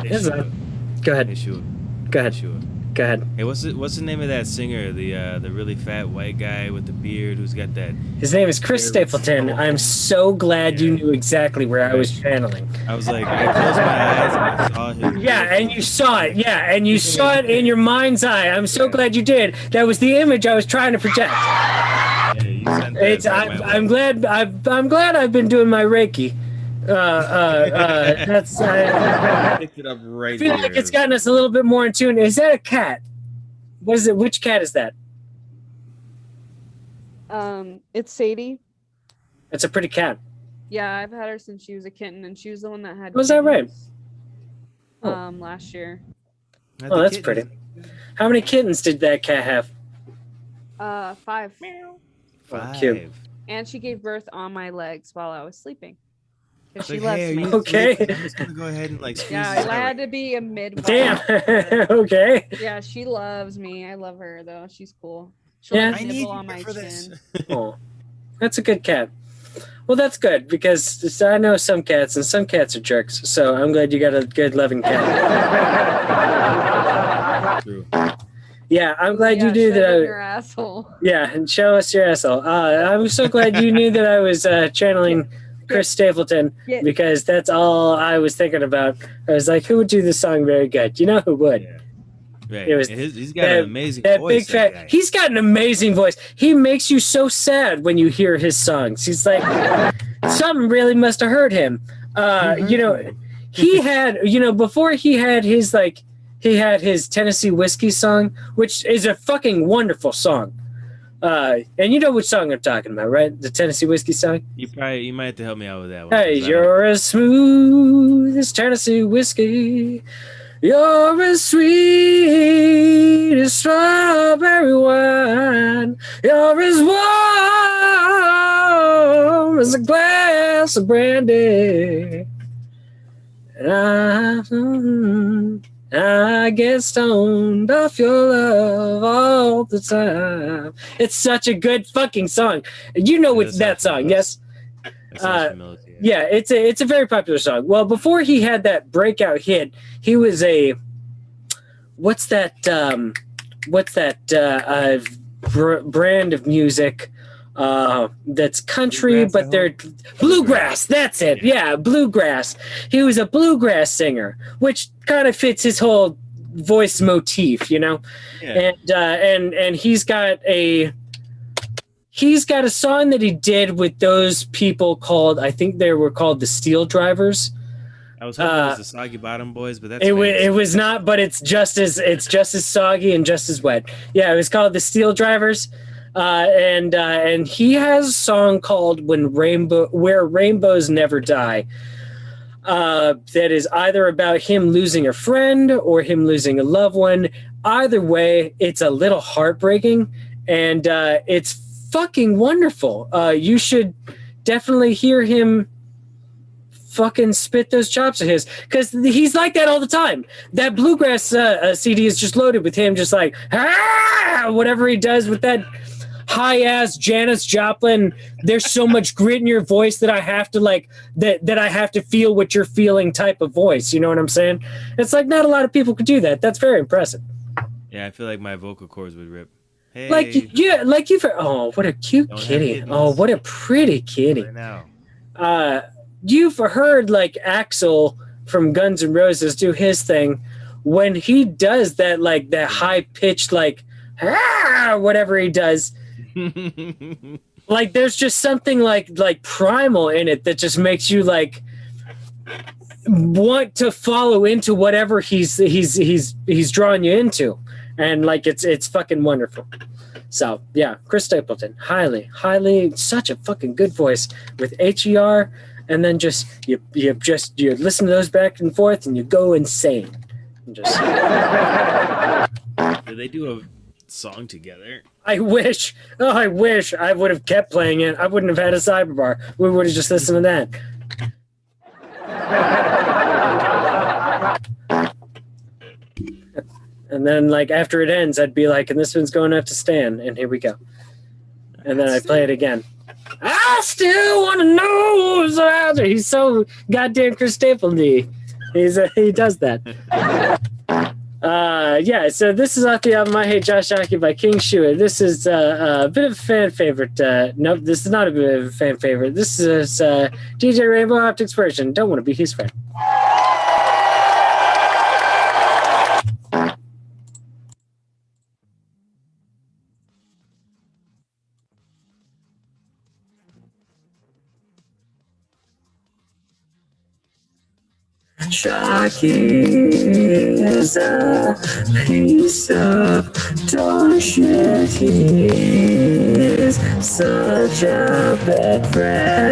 You. Go ahead. Go ahead. Go ahead. Hey, what's the name of that singer? The really fat white guy with the beard who's got that. His name is Chris Stapleton. I'm so glad you knew exactly where I was channeling. I was like, I closed my eyes and I saw him. Yeah, and you saw it. Yeah, and you saw it in your mind's eye. I'm so glad you did. That was the image I was trying to project. I'm glad I've been doing my Reiki. That's I picked it up right I feel like it's gotten us a little bit more in tune. Is that a cat? What is it? Which cat is that? It's Sadie. It's a pretty cat. Yeah, I've had her since she was a kitten, and she was the one that had. Was that right? kittens, Oh. Last year. Oh, that's pretty. How many kittens did that cat have? 5. Oh, cute. And she gave birth on my legs while I was sleeping. Because Like, she loves hey, are me. you Okay. asleep? I'm just gonna go ahead and like squeeze Yeah, this I out. had to be a midwife. Damn. Okay. Yeah, she loves me. I love her though. She's cool. She'll Yeah. like, I need nibble you on my for chin. this. Oh, that's a good cat. Well, that's good because I know some cats and some cats are jerks. So I'm glad you got a good loving cat. True. Yeah, I'm glad you Yeah, knew shove that. it in your asshole. Yeah, and show us your asshole. I'm so glad you knew that I was channeling Chris Stapleton Yeah. because that's all I was thinking about. I was like, who would do this song very good? You know who would? Yeah. Right. It was He's got an amazing that voice. big fat. That guy. He's got an amazing voice. He makes you so sad when you hear his songs. He's like, something really must have hurt him. You know, he had, you know, before he had his Tennessee Whiskey song, which is a fucking wonderful song. And you know which song I'm talking about, right? The Tennessee Whiskey song. You might have to help me out with that one. Hey, 'cause I you're as smooth as Tennessee whiskey. You're as sweet as strawberry wine. You're as warm as a glass of brandy. And I get stoned off your love all the time. It's such a good fucking song. You know Yeah, it's that song, yes? that sounds familiar. Yeah, it's a very popular song. Well, before he had that breakout hit, he was a brand of music that's country, Bluegrass, but they're bluegrass. That's it. Yeah, bluegrass. He was a bluegrass singer, which kind of fits his whole voice motif, you know. Yeah. And he's got a song that he did with those people called, I think they were called the Steel Drivers. I was hoping it was the Soggy Bottom Boys, but that's it was not, but it's just as soggy and just as wet. Yeah, it was called the Steel Drivers, and he has a song called Where Rainbows Never Die. That is either about him losing a friend or him losing a loved one. Either way, it's a little heartbreaking, and it's fucking wonderful. You should definitely hear him fucking spit those chops of his, because he's like that all the time. That bluegrass CD is just loaded with him just like whatever he does with that high ass Janis Joplin. There's so much grit in your voice that I have to like that I have to feel what you're feeling type of voice. You know what I'm saying? It's like not a lot of people could do that. That's very impressive. Yeah, I feel like my vocal cords would rip. Hey, Like you've oh, what a cute kitty. Oh, what a pretty kitty. right now. You've heard like Axl from Guns N' Roses do his thing when he does that, like that high pitched like whatever he does. Like there's just something like primal in it that just makes you like want to follow into whatever he's drawing you into, and like it's fucking wonderful. So yeah, Chris Stapleton, highly such a fucking good voice with HER, and then just you listen to those back and forth and you go insane. And just Did they do a song together? I wish I would have kept playing it. I wouldn't have had a cyberbar. We would have just listened to that. And then, like, after it ends, I'd be like, and this one's going up to Stan, and here we go. And then I play it again. I still want to know who's out there. He's so goddamn Chris Stapleton. He does that. Yeah, so this is off the album I Hate Josh Hockey by King Shua. This is a bit of a fan favorite. Nope, this is not a bit of a fan favorite. This is DJ Rainbow Optics version. Don't want to be his friend. Shocky is a piece of dog shit. He is such a bad friend.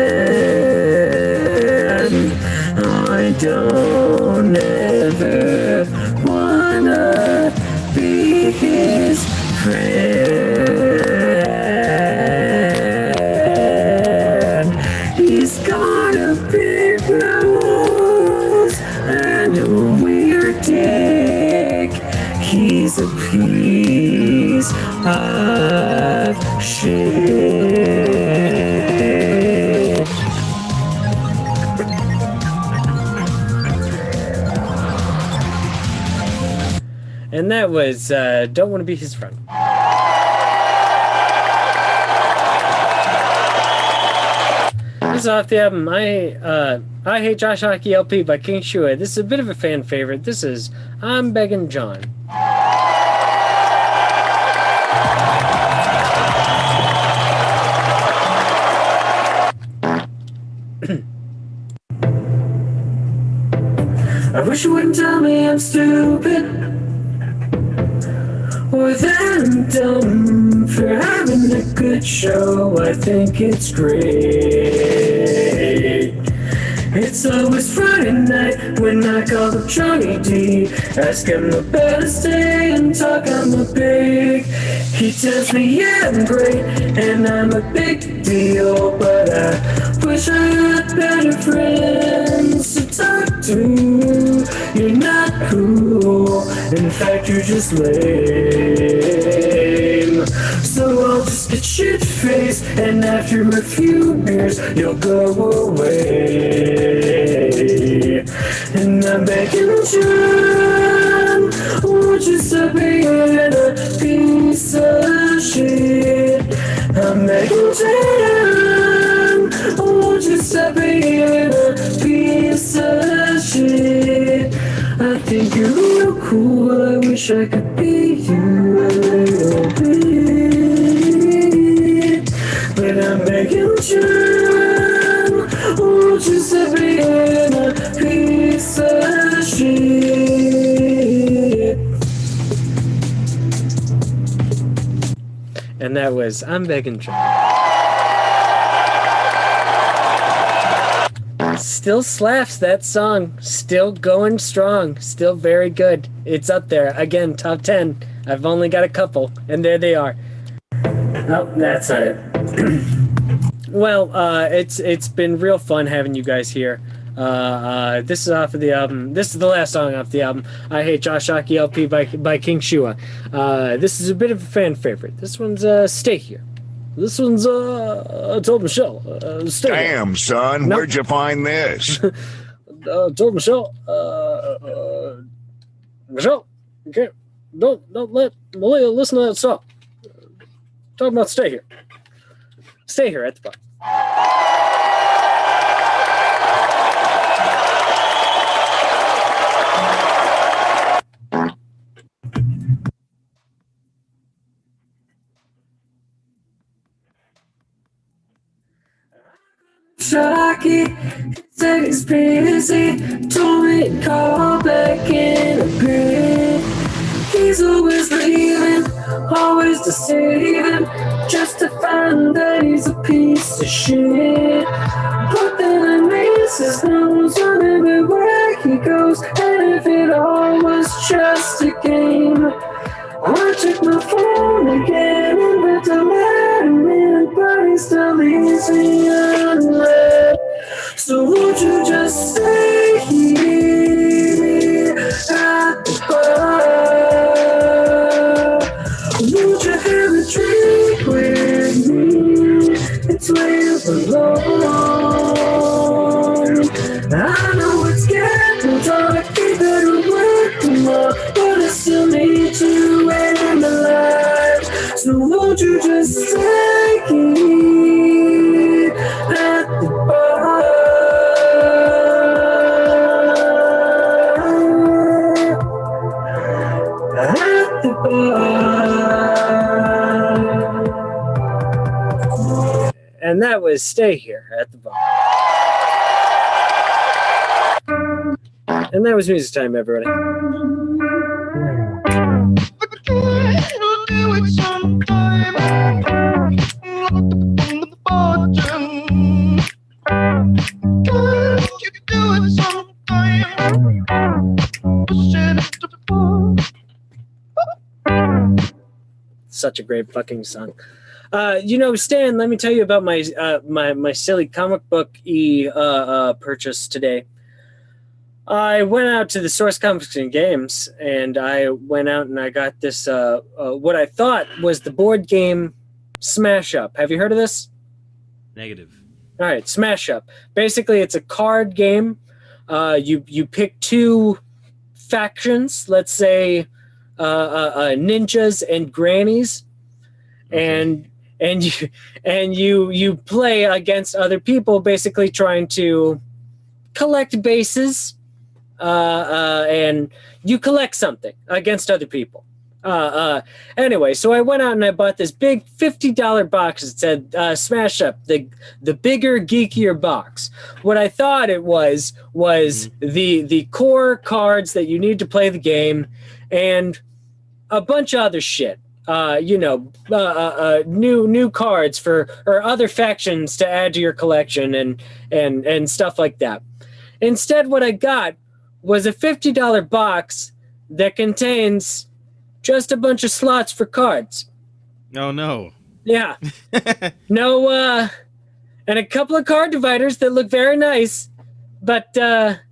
I don't ever wanna be his friend. He's got a big nose and a weird dick. He's a piece of shit. And that was Don't Want to Be His Friend. This is off the album I Hate Josh Hockey LP by King Shua. This is a bit of a fan favorite. This is I'm Begging John. I wish you wouldn't tell me I'm stupid or that I'm dumb for having a good show. I think it's great. It's always Friday night when I call up Johnny D, ask him about his day and talk I'm a big. He tells me yeah I'm great and I'm a big deal, but I wish I had better friends to talk to. You're not cool, in fact you're just lame. So I'll just get shit-faced and after a few beers you'll go away. And I'm begging John, won't you stop being a piece of shit? I'm begging John, won't you stop being a piece of shit? I think you're real cool, I wish I could be you a little bit. But I'm begging John, won't you stop being a piece of shit? And that was I'm Begging John. Still slaps, that song. Still going strong. Still very good. It's up there. Again, top 10. I've only got a couple, and there they are. Oh, that's it. Well, it's been real fun having you guys here. This is off of the album. This is the last song off the album. I Hate Josh Hockey LP by King Shua. This is a bit of a fan favorite. This one's Stay Here. This one's I told Michelle. Stay Damn, here. son, Nope. where'd you find this? Told Michelle. Michelle, you can't. Don't let Malia listen to that stuff. Talking about Stay Here. Stay Here at the bar. Shocky, said he's busy, told me to call back in a bit. He's always leaving, always deceiving, just to find that he's a piece of shit. But then I miss his nose on everywhere he goes, and if it all was just a game, I check my phone again and bet to let him in, but he still leaves me unread. So won't you just stay here at the bar? Won't you have a drink with me? It's where you belong. I know it's getting dark, you better work tomorrow, but I still need you in my life. So won't you just stay here at the bar? At the bar. And that was Stay Here at the bar. And that was music time, everybody. Such a great fucking song. Stan, let me tell you about my my silly comic book purchase today. I went out to the Source Comics and Games, and I went out and I got this what I thought was the board game Smash Up. Have you heard of this? Negative. All right, Smash Up. Basically, it's a card game. You pick two factions, let's say ninjas and grannies, and you play against other people, basically trying to collect bases, and you collect something against other people. Anyway, so I went out and I bought this big $50 box. It said Smash Up, the bigger, geekier box. What I thought it was the core cards that you need to play the game, and a bunch of other shit. New cards or other factions to add to your collection and stuff like that. Instead, what I got was a $50 box that contains just a bunch of slots for cards. Oh no. Yeah. No, and a couple of card dividers that look very nice, but yeah,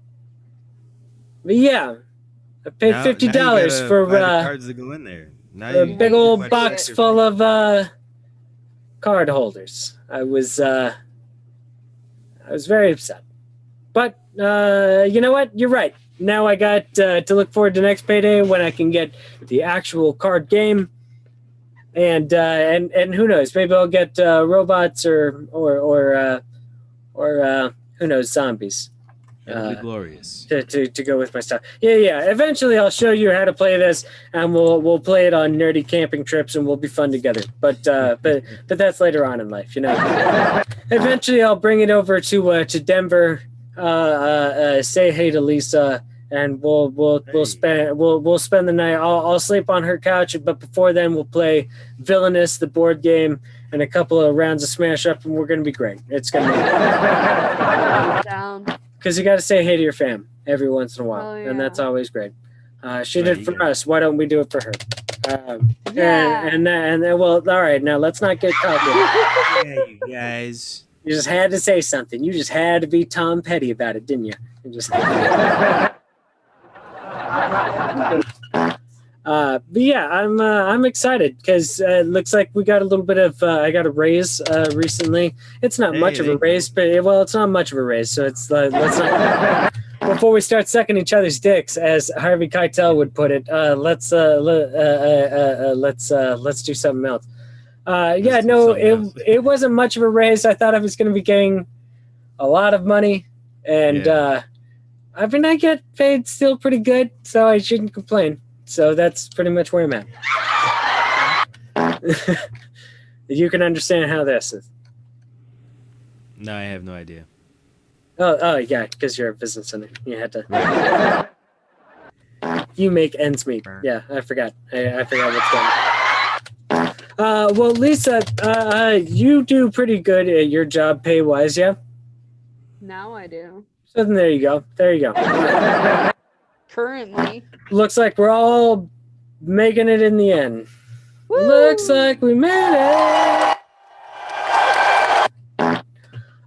I paid $50 for the cards that go in there. Now a big old box full of card holders. I was very upset, but you know what? You're right. Now I got to look forward to next payday when I can get the actual card game, and who knows? Maybe I'll get robots or who knows, zombies. Glorious. To go with my stuff. Yeah. Eventually, I'll show you how to play this, and we'll play it on nerdy camping trips, and we'll be fun together. But that's later on in life, you know. Eventually, I'll bring it over to Denver. Say hey to Lisa, and we'll spend the night. I'll sleep on her couch, but before then, we'll play Villainous, the board game, and a couple of rounds of Smash Up, and we're gonna be great. It's gonna be Down. because you got to say hey to your fam every once in a while, and that's always great. She did it for us. Why don't we do it for her? Yeah. And well, all right. Now let's not get cocky. Yeah, you guys. You just had to say something. You just had to be Tom Petty about it, didn't you? You just. But yeah, I'm excited because it looks like we got a little bit of I got a raise recently. It's not much of a raise, but it's not much of a raise. So it's let's not before we start sucking each other's dicks, as Harvey Keitel would put it. Let's do something else. It wasn't much of a raise. I thought I was going to be getting a lot of money, and I mean I get paid still pretty good, so I shouldn't complain. So that's pretty much where I'm at. You can understand how this is. No, I have no idea. Oh yeah, because you're a business owner. You had to. You make ends meet. Yeah, I forgot. I forgot what's going on. Well, Lisa, you do pretty good at your job pay-wise, yeah? Now I do. So then there you go. There you go. Currently. Looks like we're all making it in the end. Woo! Looks like we made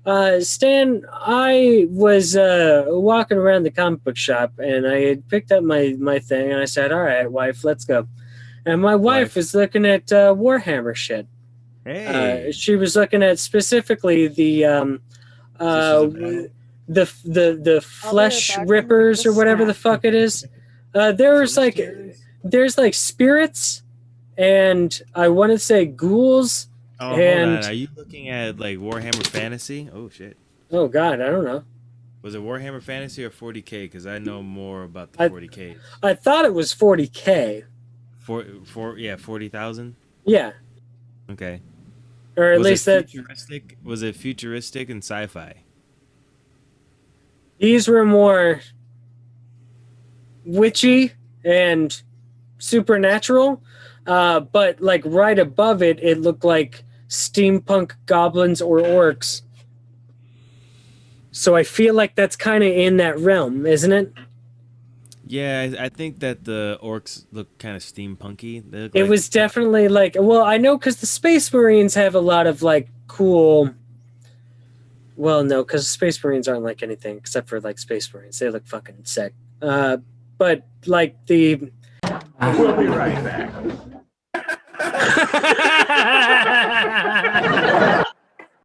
it. Stan, I was walking around the comic book shop, and I had picked up my thing, and I said, all right, wife, let's go. And my wife was looking at Warhammer shit. Hey. She was looking at specifically the flesh rippers or whatever the fuck it is. There's like spirits, and I want to say ghouls. Oh, hold on. Are you looking at like Warhammer Fantasy? Oh shit. Oh god, I don't know. Was it Warhammer Fantasy or 40K? Because I know more about the 40K. I thought it was 40K. 40,000. Yeah. Okay. Or at least that. Was it futuristic and sci-fi? These were more witchy and supernatural, but like right above it, it looked like steampunk goblins or orcs. So I feel like that's kind of in that realm, isn't it? Yeah, I think that the orcs look kind of steampunky. They look It like, was definitely like, well, I know because the Space Marines have a lot of like cool. Well, no, because Space Marines aren't like anything except for like Space Marines. They look fucking sick. But like the. We'll be right back.